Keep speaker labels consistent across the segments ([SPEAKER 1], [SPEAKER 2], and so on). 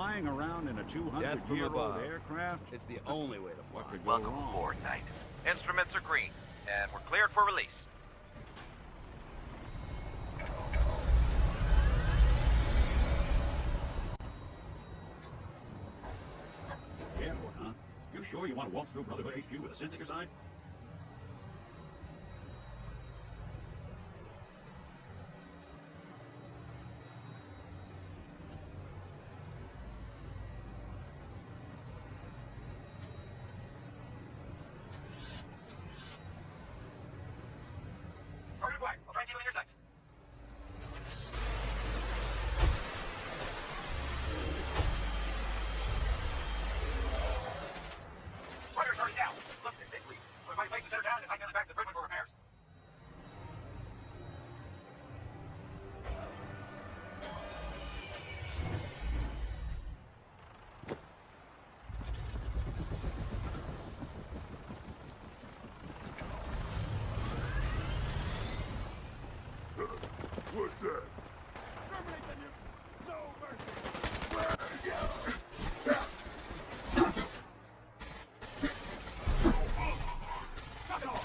[SPEAKER 1] flying around in a 200-year-old aircraft?
[SPEAKER 2] It's the only way to fly.
[SPEAKER 1] What could go
[SPEAKER 3] Welcome
[SPEAKER 1] wrong?
[SPEAKER 3] aboard, Knight. Instruments are green, and we're cleared for release.
[SPEAKER 1] Airport, huh? You sure you want to walk through Brotherhood HQ with a synth at your side?
[SPEAKER 3] Target acquired. I'll try and keep it in your sights. Fire's already down. Look, it's big leak. But my place is set down and I can back to Brooklyn for repairs.
[SPEAKER 4] What's that?
[SPEAKER 5] Terminate the mutant! No mercy!
[SPEAKER 3] Knock it off!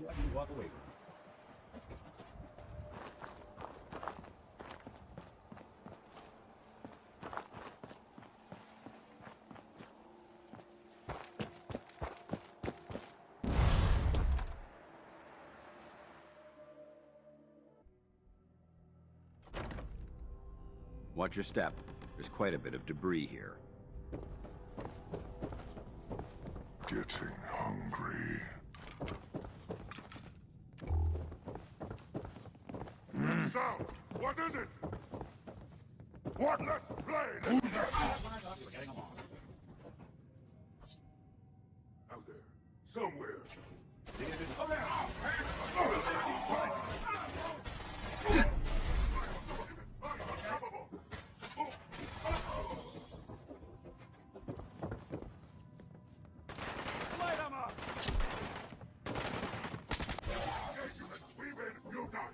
[SPEAKER 1] Why don't you walk away from it?
[SPEAKER 2] Watch your step. There's quite a bit of debris here.
[SPEAKER 4] Getting hungry. Sound! What is it? What? Let's play! Let's
[SPEAKER 1] That's when I thought you were getting along.
[SPEAKER 4] out there. Somewhere. Unstoppable!
[SPEAKER 5] Light 'em up!
[SPEAKER 4] We win, you die!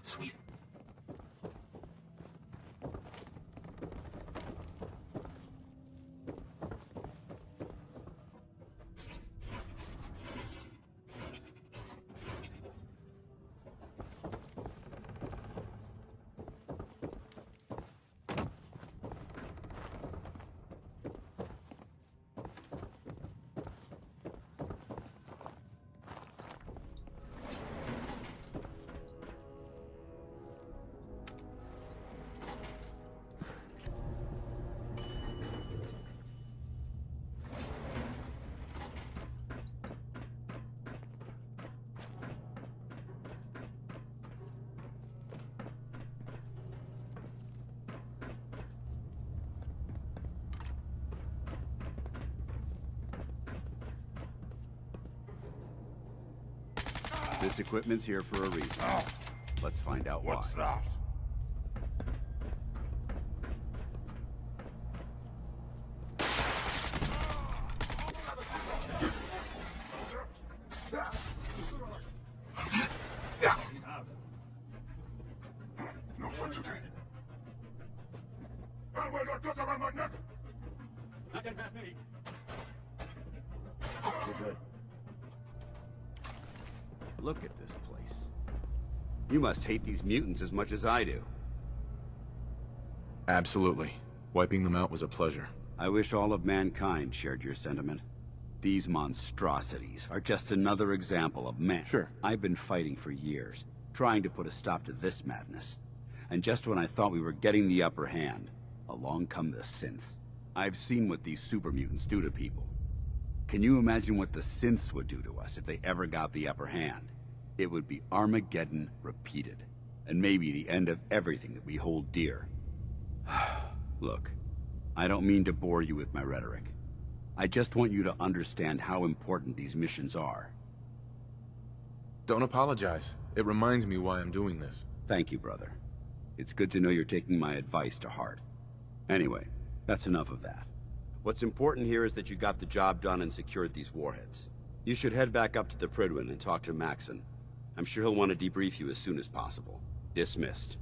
[SPEAKER 3] Sweet.
[SPEAKER 2] This equipment's here for a reason. Let's find out why.
[SPEAKER 4] What's that? No fun today. And when that goes around my neck!
[SPEAKER 1] Not getting past me. We're good.
[SPEAKER 2] Look at this place. You must hate these mutants as much as I do.
[SPEAKER 6] Absolutely. Wiping them out was a pleasure.
[SPEAKER 2] I wish all of mankind shared your sentiment. These monstrosities are just another example of man.
[SPEAKER 6] Sure.
[SPEAKER 2] I've been fighting for years, trying to put a stop to this madness. And just when I thought we were getting the upper hand, along come the synths. I've seen what these super mutants do to people. Can you imagine what the synths would do to us if they ever got the upper hand? It would be Armageddon repeated, and maybe the end of everything that we hold dear. Look, I don't mean to bore you with my rhetoric. I just want you to understand how important these missions are.
[SPEAKER 6] Don't apologize. It reminds me why I'm doing this.
[SPEAKER 2] Thank you, brother. It's good to know you're taking my advice to heart. Anyway, that's enough of that. What's important here is that you got the job done and secured these warheads. You should head back up to the Prydwen and talk to Maxon. I'm sure he'll want to debrief you as soon as possible. Dismissed.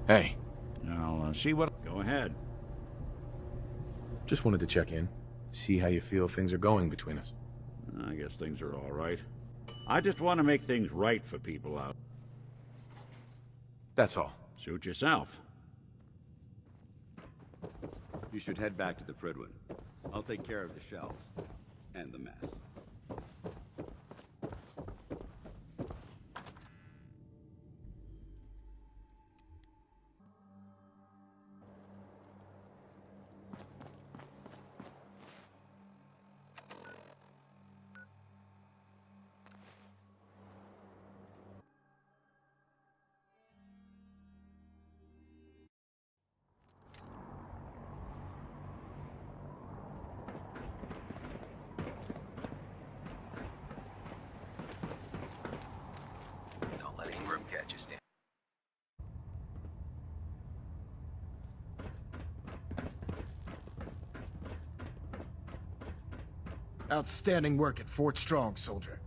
[SPEAKER 6] Hey,
[SPEAKER 1] I'll see what... Go ahead.
[SPEAKER 6] just wanted to check in. See how you feel things are going between us.
[SPEAKER 1] I guess things are all right. I just want to make things right for people out.
[SPEAKER 6] That's all.
[SPEAKER 1] Suit yourself.
[SPEAKER 2] You should head back to the Prydwen. I'll take care of the shells. And the mess.
[SPEAKER 7] Don't let Ingram catch you, Stan.
[SPEAKER 8] Outstanding work at Fort Strong, soldier.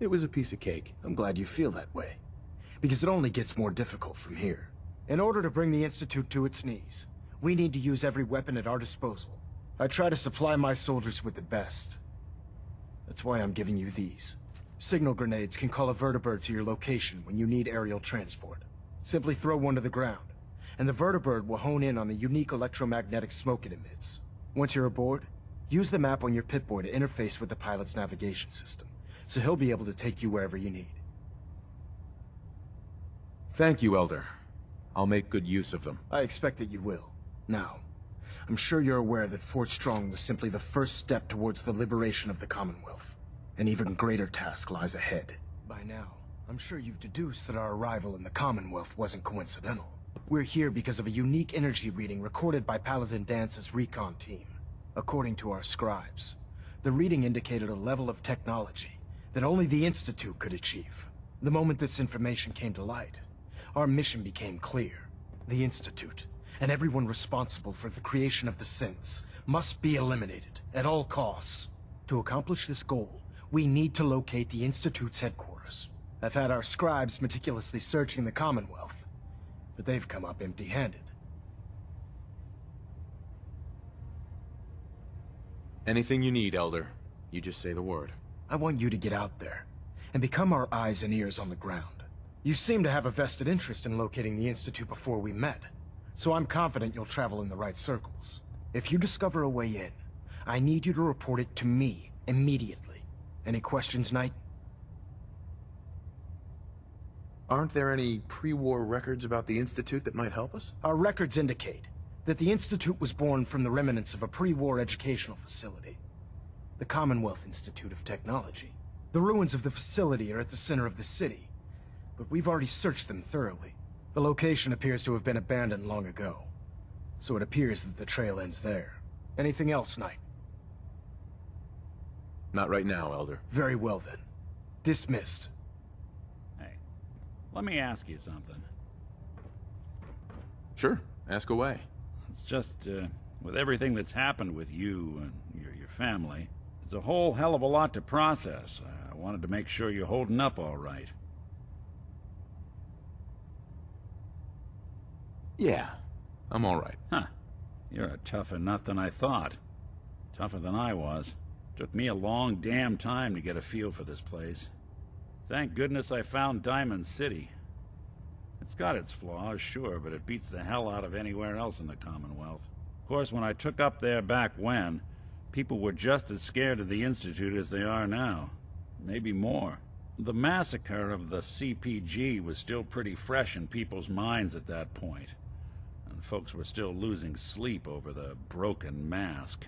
[SPEAKER 6] It was a piece of cake.
[SPEAKER 8] I'm glad you feel that way, because it only gets more difficult from here. In order to bring the Institute to its knees, we need to use every weapon at our disposal. I try to supply my soldiers with the best. That's why I'm giving you these. Signal grenades can call a vertibird to your location when you need aerial transport. Simply throw one to the ground, and the vertibird will hone in on the unique electromagnetic smoke it emits. Once you're aboard, use the map on your Pip-Boy to interface with the pilot's navigation system, so he'll be able to take you wherever you need.
[SPEAKER 6] Thank you, Elder. I'll make good use of them.
[SPEAKER 8] I expect that you will. Now, I'm sure you're aware that Fort Strong was simply the first step towards the liberation of the Commonwealth. An even greater task lies ahead. By now, I'm sure you've deduced that our arrival in the Commonwealth wasn't coincidental. We're here because of a unique energy reading recorded by Paladin Dance's recon team. According to our scribes, the reading indicated a level of technology that only the Institute could achieve. The moment this information came to light, our mission became clear. The Institute, and everyone responsible for the creation of the synths, must be eliminated at all costs. To accomplish this goal, we need to locate the Institute's headquarters. I've had our scribes meticulously searching the Commonwealth, but they've come up empty-handed.
[SPEAKER 6] Anything you need, Elder. You just say the word.
[SPEAKER 8] I want you to get out there and become our eyes and ears on the ground. You seem to have a vested interest in locating the Institute before we met, so I'm confident you'll travel in the right circles. If you discover a way in, I need you to report it to me immediately. Any questions, Knight?
[SPEAKER 6] Aren't there any pre-war records about the Institute that might help us?
[SPEAKER 8] Our records indicate that the Institute was born from the remnants of a pre-war educational facility, the Commonwealth Institute of Technology. The ruins of the facility are at the center of the city, but we've already searched them thoroughly. The location appears to have been abandoned long ago, so it appears that the trail ends there. Anything else, Knight?
[SPEAKER 6] Not right now, Elder.
[SPEAKER 8] Very well then. Dismissed.
[SPEAKER 1] Hey, let me ask you something.
[SPEAKER 6] Sure, ask away.
[SPEAKER 1] It's just, with everything that's happened with you and your family, it's a whole hell of a lot to process. I wanted to make sure you're holding up all right.
[SPEAKER 6] Yeah, I'm all right.
[SPEAKER 1] Huh. You're a tougher nut than I thought. Tougher than I was. Took me a long damn time to get a feel for this place. Thank goodness I found Diamond City. It's got its flaws, sure, but it beats the hell out of anywhere else in the Commonwealth. Of course, when I took up there back when, people were just as scared of the Institute as they are now. Maybe more. The massacre of the CPG was still pretty fresh in people's minds at that point, and folks were still losing sleep over the broken mask.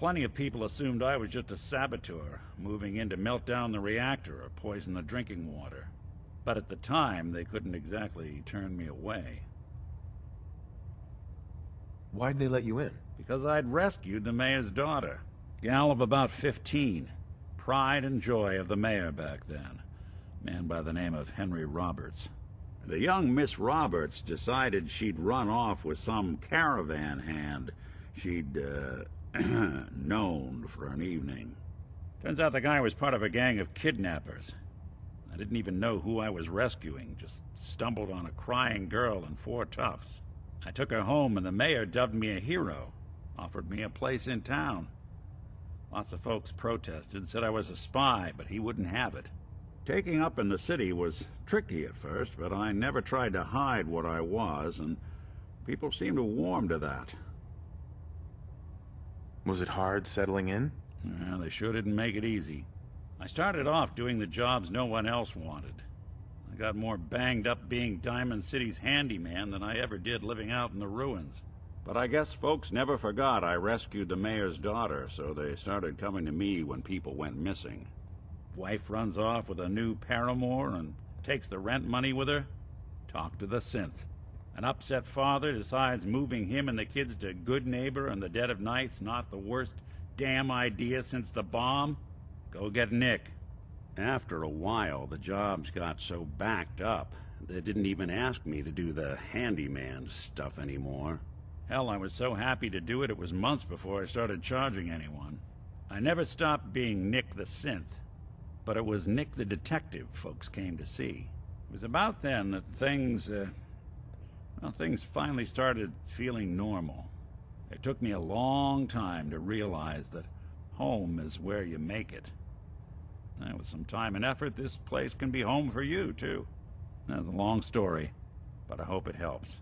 [SPEAKER 1] Plenty of people assumed I was just a saboteur, moving in to melt down the reactor or poison the drinking water. But at the time, they couldn't exactly turn me away.
[SPEAKER 6] Why'd they let you in?
[SPEAKER 1] Because I'd rescued the mayor's daughter. Gal of about 15. Pride and joy of the mayor back then. Man by the name of Henry Roberts. The young Miss Roberts decided she'd run off with some caravan hand she'd, known for an evening. Turns out the guy was part of a gang of kidnappers. I didn't even know who I was rescuing, just stumbled on a crying girl and 4 toughs. I took her home and the mayor dubbed me a hero, offered me a place in town. Lots of folks protested, said I was a spy, but he wouldn't have it. Taking up in the city was tricky at first, but I never tried to hide what I was, and people seemed to warm to that.
[SPEAKER 6] Was it hard settling in?
[SPEAKER 1] Well, they sure didn't make it easy. I started off doing the jobs no one else wanted. I got more banged up being Diamond City's handyman than I ever did living out in the ruins. But I guess folks never forgot I rescued the mayor's daughter, so they started coming to me when people went missing. Wife runs off with a new paramour and takes the rent money with her. Talk to the synth. An upset father decides moving him and the kids to Good Neighbor in the dead of night's not the worst damn idea since the bomb. Go get Nick. After a while, the jobs got so backed up, they didn't even ask me to do the handyman stuff anymore. Hell, I was so happy to do it, it was months before I started charging anyone. I never stopped being Nick the synth, but it was Nick the detective folks came to see. It was about then that things finally started feeling normal. It took me a long time to realize that home is where you make it. And with some time and effort, this place can be home for you, too. That's a long story, but I hope it helps.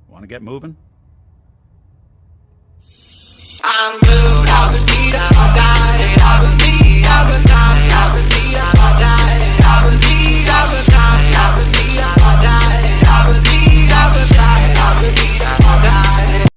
[SPEAKER 1] Want to get moving?
[SPEAKER 9] I'm good.